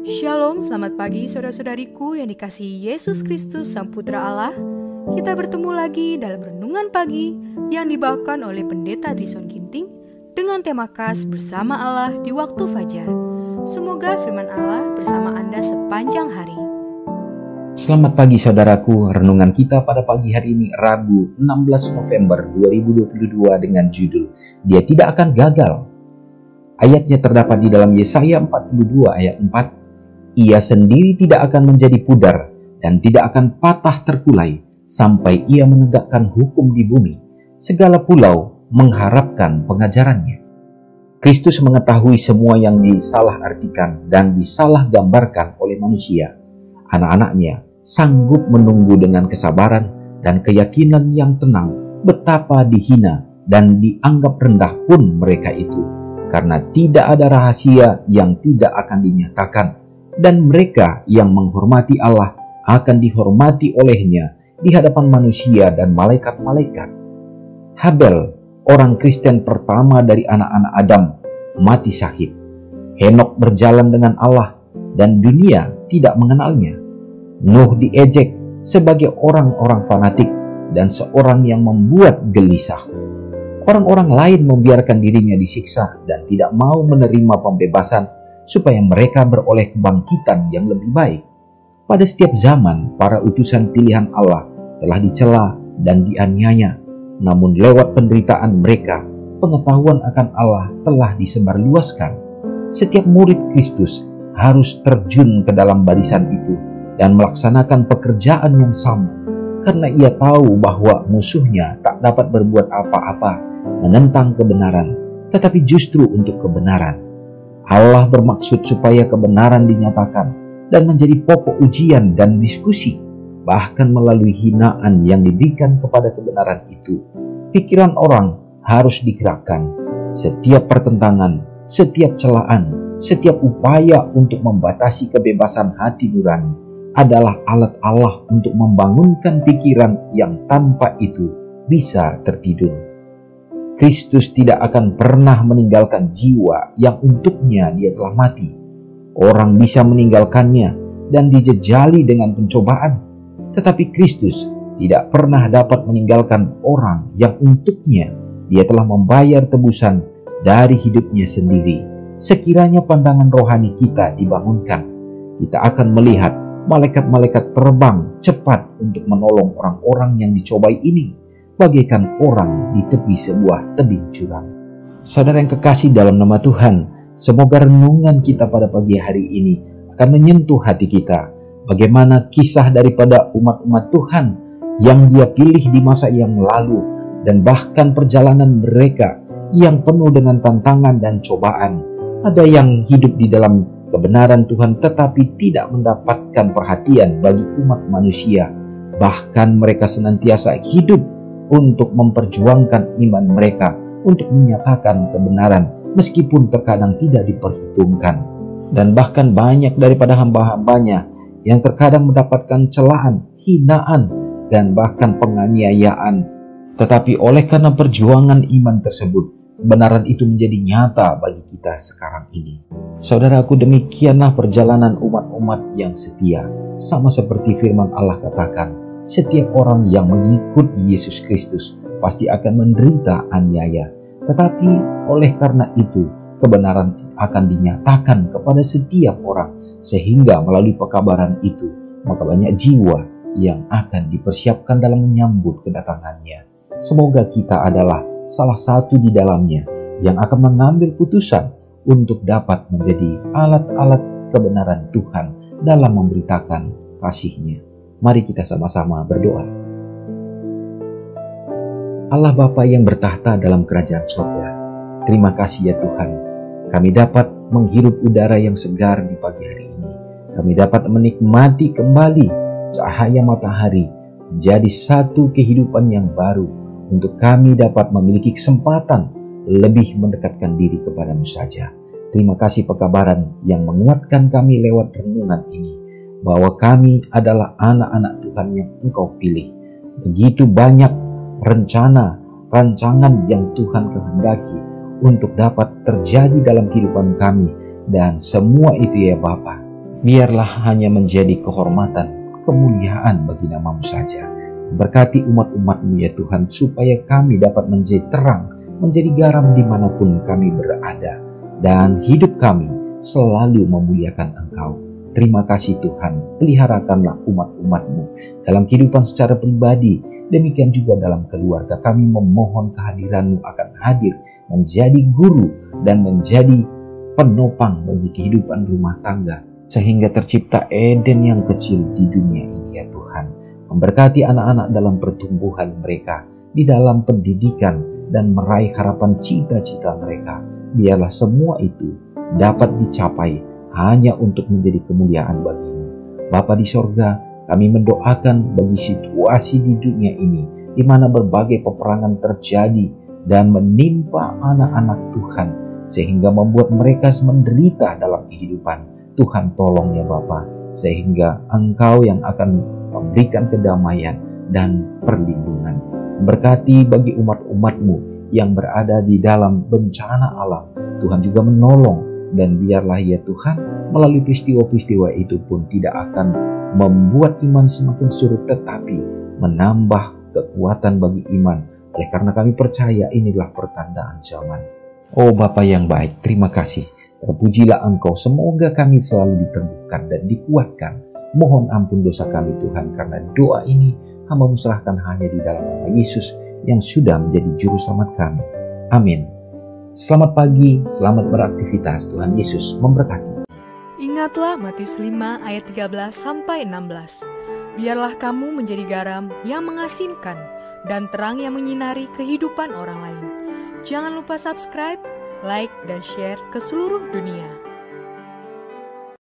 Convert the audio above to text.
Shalom, selamat pagi saudara-saudariku yang dikasihi Yesus Kristus Sang Putra Allah. Kita bertemu lagi dalam Renungan Pagi yang dibawakan oleh Pendeta Trison Ginting dengan tema khas Bersama Allah di Waktu Fajar. Semoga firman Allah bersama Anda sepanjang hari. Selamat pagi saudaraku, renungan kita pada pagi hari ini Rabu 16 November 2022 dengan judul Dia Tidak Akan Gagal. Ayatnya terdapat di dalam Yesaya 42 ayat 4. Ia sendiri tidak akan menjadi pudar dan tidak akan patah terkulai sampai ia menegakkan hukum di bumi. Segala pulau mengharapkan pengajarannya. Kristus mengetahui semua yang disalahartikan dan disalahgambarkan oleh manusia. Anak-anaknya sanggup menunggu dengan kesabaran dan keyakinan yang tenang betapa dihina dan dianggap rendah pun mereka itu, karena tidak ada rahasia yang tidak akan dinyatakan. Dan mereka yang menghormati Allah akan dihormati olehnya di hadapan manusia dan malaikat-malaikat. Habel, orang Kristen pertama dari anak-anak Adam, mati syahid. Henok berjalan dengan Allah dan dunia tidak mengenalnya. Nuh diejek sebagai orang-orang fanatik dan seorang yang membuat gelisah. Orang-orang lain membiarkan dirinya disiksa dan tidak mau menerima pembebasan supaya mereka beroleh kebangkitan yang lebih baik. Pada setiap zaman, para utusan pilihan Allah telah dicela dan dianiaya. Namun lewat penderitaan mereka, pengetahuan akan Allah telah disebarluaskan. Setiap murid Kristus harus terjun ke dalam barisan itu dan melaksanakan pekerjaan yang sama, karena ia tahu bahwa musuhnya tak dapat berbuat apa-apa menentang kebenaran, tetapi justru untuk kebenaran. Allah bermaksud supaya kebenaran dinyatakan dan menjadi pokok ujian dan diskusi, bahkan melalui hinaan yang diberikan kepada kebenaran itu. Pikiran orang harus digerakkan. Setiap pertentangan, setiap celaan, setiap upaya untuk membatasi kebebasan hati nurani adalah alat Allah untuk membangunkan pikiran yang tanpa itu bisa tertidur. Kristus tidak akan pernah meninggalkan jiwa yang untuknya dia telah mati. Orang bisa meninggalkannya dan dijejali dengan pencobaan, tetapi Kristus tidak pernah dapat meninggalkan orang yang untuknya dia telah membayar tebusan dari hidupnya sendiri. Sekiranya pandangan rohani kita dibangunkan, kita akan melihat malaikat-malaikat terbang cepat untuk menolong orang-orang yang dicobai ini, bagaikan orang di tepi sebuah tebing curam. Saudara yang kekasih dalam nama Tuhan, semoga renungan kita pada pagi hari ini akan menyentuh hati kita. Bagaimana kisah daripada umat-umat Tuhan yang dia pilih di masa yang lalu, dan bahkan perjalanan mereka yang penuh dengan tantangan dan cobaan. Ada yang hidup di dalam kebenaran Tuhan tetapi tidak mendapatkan perhatian bagi umat manusia. Bahkan mereka senantiasa hidup untuk memperjuangkan iman mereka, untuk menyatakan kebenaran meskipun terkadang tidak diperhitungkan. Dan bahkan banyak daripada hamba-hambanya yang terkadang mendapatkan celaan, hinaan, dan bahkan penganiayaan. Tetapi oleh karena perjuangan iman tersebut, kebenaran itu menjadi nyata bagi kita sekarang ini. Saudaraku, demikianlah perjalanan umat-umat yang setia. Sama seperti firman Allah katakan, setiap orang yang mengikut Yesus Kristus pasti akan menderita aniaya. Tetapi oleh karena itu, kebenaran akan dinyatakan kepada setiap orang, sehingga melalui pekabaran itu, maka banyak jiwa yang akan dipersiapkan dalam menyambut kedatangannya. Semoga kita adalah salah satu di dalamnya yang akan mengambil putusan untuk dapat menjadi alat-alat kebenaran Tuhan dalam memberitakan kasih-Nya. Mari kita sama-sama berdoa. Allah Bapa yang bertahta dalam kerajaan surga, terima kasih ya Tuhan. Kami dapat menghirup udara yang segar di pagi hari ini. Kami dapat menikmati kembali cahaya matahari menjadi satu kehidupan yang baru untuk kami dapat memiliki kesempatan lebih mendekatkan diri kepadamu saja. Terima kasih pekabaran yang menguatkan kami lewat renungan ini, bahwa kami adalah anak-anak Tuhan yang Engkau pilih. Begitu banyak rencana, rancangan yang Tuhan kehendaki untuk dapat terjadi dalam kehidupan kami. Dan semua itu ya Bapa, biarlah hanya menjadi kehormatan, kemuliaan bagi nama-Mu saja. Berkati umat-umat-Mu ya Tuhan, supaya kami dapat menjadi terang, menjadi garam dimanapun kami berada, dan hidup kami selalu memuliakan Engkau. Terima kasih Tuhan, peliharakanlah umat-umat-Mu dalam kehidupan secara pribadi, demikian juga dalam keluarga. Kami memohon kehadiran-Mu akan hadir, menjadi guru dan menjadi penopang bagi kehidupan rumah tangga, sehingga tercipta Eden yang kecil di dunia ini ya Tuhan. Memberkati anak-anak dalam pertumbuhan mereka, di dalam pendidikan, dan meraih harapan cita-cita mereka. Biarlah semua itu dapat dicapai hanya untuk menjadi kemuliaan bagi-Mu. Bapa di sorga, kami mendoakan bagi situasi di dunia ini, di mana berbagai peperangan terjadi dan menimpa anak-anak Tuhan, sehingga membuat mereka menderita dalam kehidupan. Tuhan tolong ya Bapa, sehingga Engkau yang akan memberikan kedamaian dan perlindungan. Berkati bagi umat-umat-Mu yang berada di dalam bencana alam, Tuhan juga menolong. Dan biarlah ya Tuhan, melalui peristiwa-peristiwa itu pun tidak akan membuat iman semakin surut, tetapi menambah kekuatan bagi iman. Oleh karena kami percaya inilah pertandaan zaman. Oh Bapa yang baik, terima kasih. Terpujilah Engkau, semoga kami selalu diteguhkan dan dikuatkan. Mohon ampun dosa kami Tuhan, karena doa ini Hamba serahkan hanya di dalam nama Yesus yang sudah menjadi juru selamat kami. Amin. Selamat pagi, selamat beraktivitas. Tuhan Yesus memberkati. Ingatlah Matius 5 ayat 13-16. Biarlah kamu menjadi garam yang mengasinkan dan terang yang menyinari kehidupan orang lain. Jangan lupa subscribe, like, dan share ke seluruh dunia.